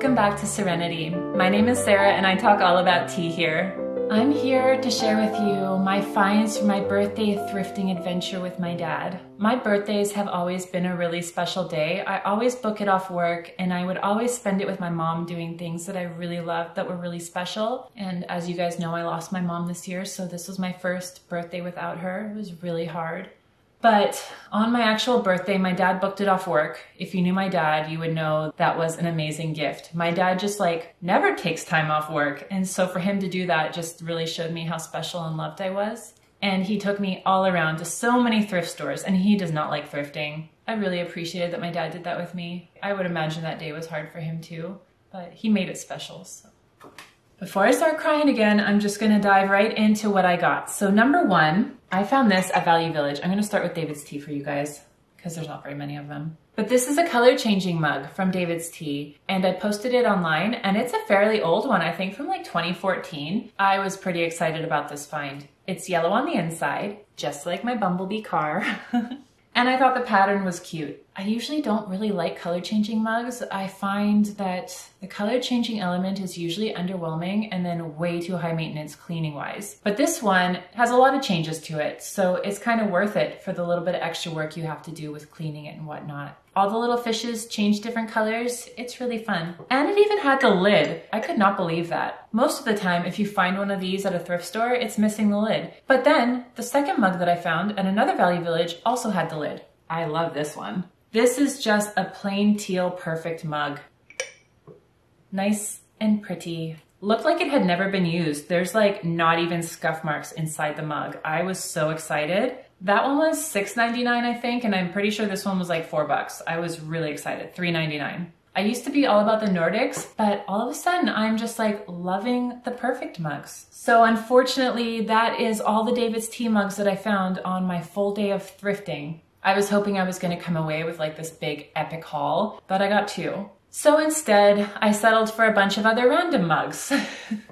welcome back to Serenity. My name is Sarah and I talk all about tea here. I'm here to share with you my finds for my birthday thrifting adventure with my dad. My birthdays have always been a really special day. I always book it off work and I would always spend it with my mom doing things that I really loved that were really special. And as you guys know, I lost my mom this year, so this was my first birthday without her. It was really hard. But on my actual birthday, my dad booked it off work. If you knew my dad, you would know that was an amazing gift. My dad just never takes time off work. And so for him to do that just really showed me how special and loved I was. And he took me all around to so many thrift stores, and he does not like thrifting. I really appreciated that my dad did that with me. I would imagine that day was hard for him too, but he made it special. So. Before I start crying again, I'm just gonna dive right into what I got. So number one, I found this at Value Village. I'm gonna start with David's Tea for you guys because there's not very many of them. But this is a color changing mug from David's Tea, and I posted it online, and it's a fairly old one, I think from like 2014. I was pretty excited about this find. It's yellow on the inside, just like my Bumblebee car. And I thought the pattern was cute. I usually don't really like color changing mugs. I find that the color changing element is usually underwhelming and then way too high maintenance cleaning wise. But this one has a lot of changes to it, so it's kind of worth it for the little bit of extra work you have to do with cleaning it and whatnot. All the little fishes change different colors. It's really fun. And it even had the lid. I could not believe that. Most of the time, if you find one of these at a thrift store, it's missing the lid. But then the second mug that I found at another Value Village also had the lid. I love this one. This is just a plain teal perfect mug. Nice and pretty. Looked like it had never been used. There's like not even scuff marks inside the mug. I was so excited. That one was $6.99, I think, and I'm pretty sure this one was like $4. I was really excited, $3.99. I used to be all about the Nordics, but all of a sudden I'm just like loving the perfect mugs. So unfortunately, that is all the David's Tea mugs that I found on my full day of thrifting. I was hoping I was gonna come away with like this big epic haul, but I got two. So instead, I settled for a bunch of other random mugs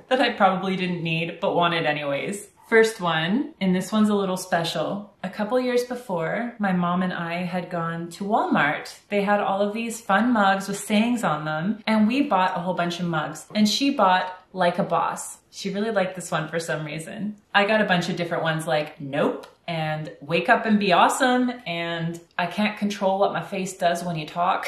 that I probably didn't need, but wanted anyways. First one, and this one's a little special. A couple years before, my mom and I had gone to Walmart. They had all of these fun mugs with sayings on them, and we bought a whole bunch of mugs. And she bought Like a Boss. She really liked this one for some reason. I got a bunch of different ones like Nope, and Wake Up and Be Awesome, and I Can't Control What My Face Does When You Talk.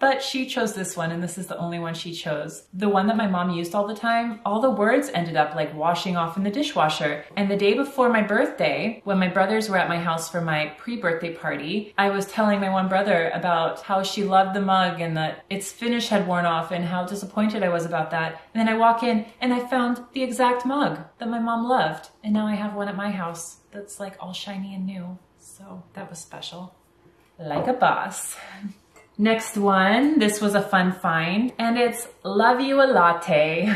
But she chose this one, and this is the only one she chose. The one that my mom used all the time, all the words ended up like washing off in the dishwasher. And the day before my birthday, when my brothers were at my house for my pre-birthday party, I was telling my one brother about how she loved the mug and that its finish had worn off and how disappointed I was about that. And then I walk in and I found the exact mug that my mom loved. And now I have one at my house that's like all shiny and new. So that was special. Like a Boss. Next one, this was a fun find, and it's Love You a Latte.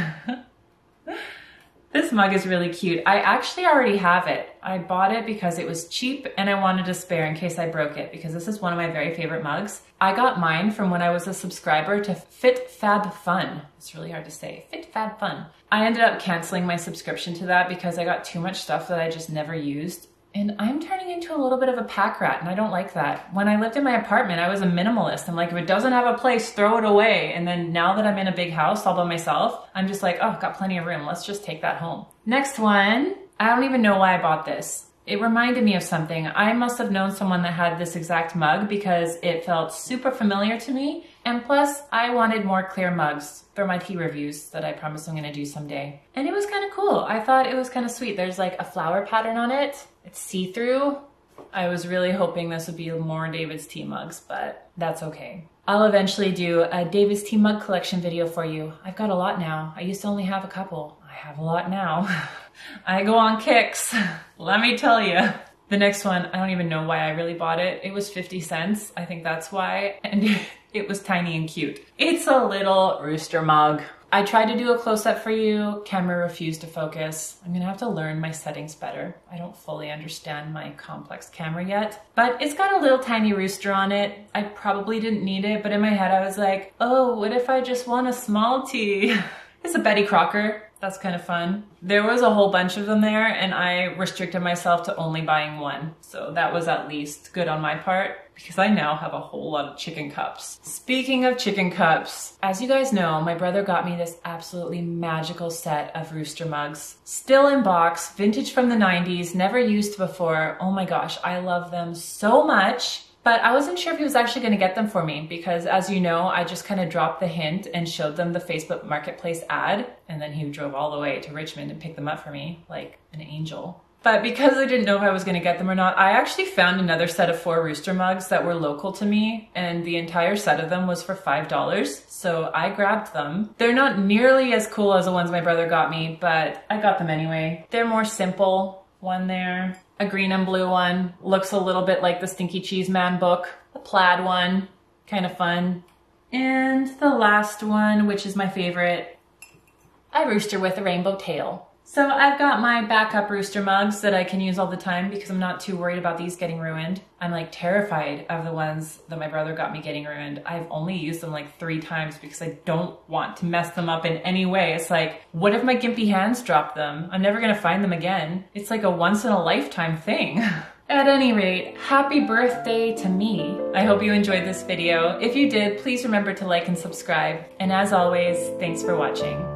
This mug is really cute. I actually already have it. I bought it because it was cheap and I wanted a spare in case I broke it, because this is one of my very favorite mugs. I got mine from when I was a subscriber to Fit Fab Fun. It's really hard to say, Fit Fab Fun. I ended up canceling my subscription to that because I got too much stuff that I just never used. And I'm turning into a little bit of a pack rat, and I don't like that. When I lived in my apartment, I was a minimalist. I'm like, if it doesn't have a place, throw it away. And then now that I'm in a big house all by myself, I'm just like, oh, I've got plenty of room. Let's just take that home. Next one, I don't even know why I bought this. It reminded me of something. I must have known someone that had this exact mug because it felt super familiar to me. And plus, I wanted more clear mugs for my tea reviews that I promise I'm gonna do someday. And it was kind of cool. I thought it was kind of sweet. There's like a flower pattern on it. It's see-through. I was really hoping this would be more David's Tea mugs, but that's okay. I'll eventually do a David's Tea mug collection video for you. I've got a lot now. I used to only have a couple. I have a lot now. I go on kicks, let me tell you. The next one, I don't even know why I really bought it. It was 50 cents. I think that's why. And it was tiny and cute. It's a little rooster mug. I tried to do a close-up for you. Camera refused to focus. I'm gonna have to learn my settings better. I don't fully understand my complex camera yet, but it's got a little tiny rooster on it. I probably didn't need it, but in my head I was like, oh, what if I just want a small tea? It's a Betty Crocker. That's kind of fun. There was a whole bunch of them there and I restricted myself to only buying one. So that was at least good on my part because I now have a whole lot of chicken cups. Speaking of chicken cups, as you guys know, my brother got me this absolutely magical set of rooster mugs. Still in box, vintage from the 90s, never used before. Oh my gosh, I love them so much. But I wasn't sure if he was actually going to get them for me because, as you know, I just kind of dropped the hint and showed them the Facebook Marketplace ad, and then he drove all the way to Richmond and picked them up for me like an angel. But because I didn't know if I was going to get them or not, I actually found another set of 4 rooster mugs that were local to me, and the entire set of them was for $5, so I grabbed them. They're not nearly as cool as the ones my brother got me, but I got them anyway. They're more simple. One there. A green and blue one, looks a little bit like the Stinky Cheese Man book. A plaid one, kind of fun. And the last one, which is my favorite, a rooster with a rainbow tail. So I've got my backup rooster mugs that I can use all the time because I'm not too worried about these getting ruined. I'm like terrified of the ones that my brother got me getting ruined. I've only used them like 3 times because I don't want to mess them up in any way. It's like, what if my gimpy hands drop them? I'm never gonna find them again. It's like a once in a lifetime thing. At any rate, happy birthday to me. I hope you enjoyed this video. If you did, please remember to like and subscribe. And as always, thanks for watching.